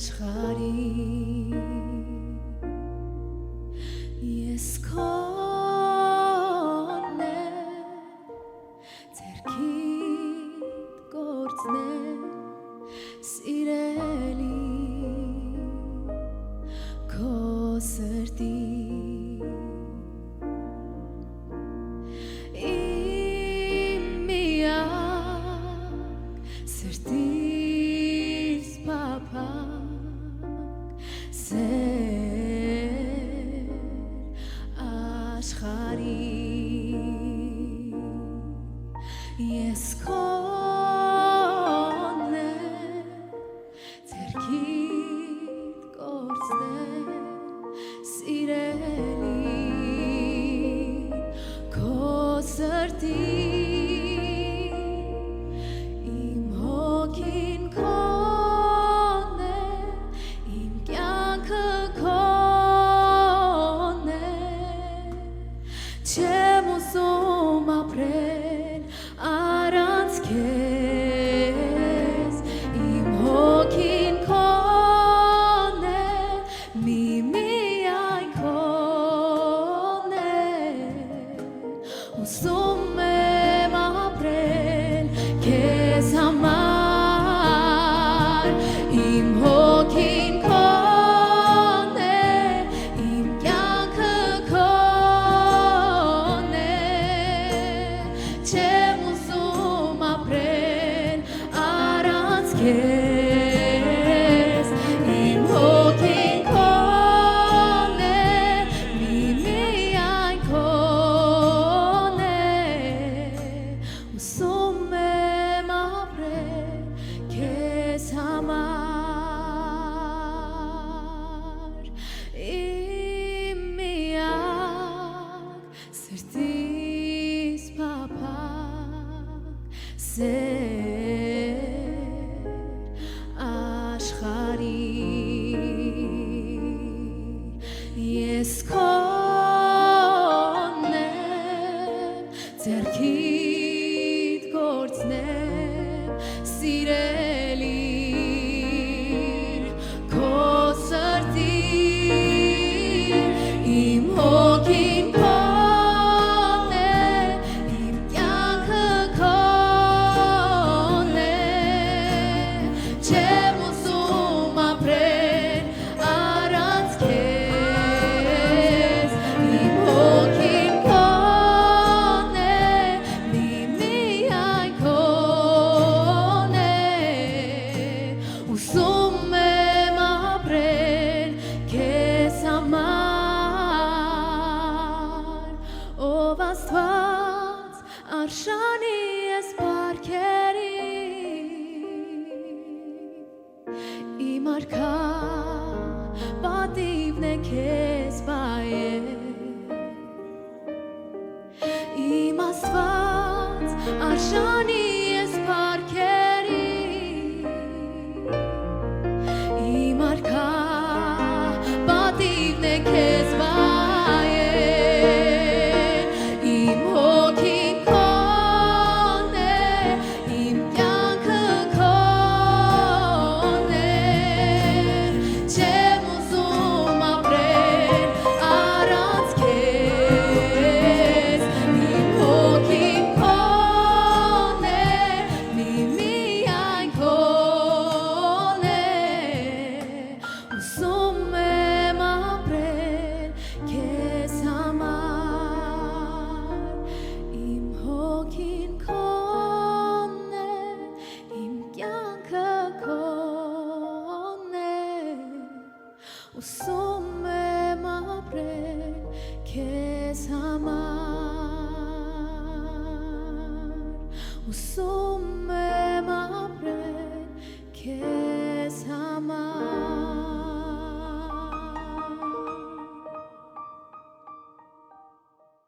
աշխարհի ես քոնն եմ ձեռքիդ գործն եմ սիրելի քո սրտի իմ միակ սրտիս փափակ սեր աշխարհի ես քոնն եմ ձեռքիդ գործն եմ սիրելի քո սրտի իմ հոգին քոնն է իմ կյանքը քոնն է չեմ ուզում ապրել առանց քեզ իմ հոգին քոնն է միայն քոնն է ուզում եմ ապրել քեզ համար իմ հոգին քոնն է իմ կյանքը քոնն է չեմ ուզում ապրել առանց քեզ իմ հոգին քոնն է միայն քոնն է ուզում եմ ապրել քեզ համար իմ միակ սրտիս փափակ սեր աշխարհի ես քոնն եմ ձեռքիդ գործն եմ սիրելի քո սրտի իմ հոգին քոնն է իմ կյանքը քոնն է չեմ ուզում ապրել առանց քեզ իմ հոգին քոնն է միայն քոնն է ուզում եմ ապրել քեզ համար ով Աստված արժանի ես բարքերի իմ արքա պատիվն է քեզ վայել իմ Աստված արժանի ես բարքերի իմ արքա պատիվն է քեզ վայել իմ հոգին քոնն է իմ կյանքը քոնն է չեմ ուզում ապրել առանց քեզ իմ հոգին քոնն է միայն քոնն է ուզում եմ ապրել քեզ համար իմ հոգին քոնն է իմ կյանքը քոնն է ուզում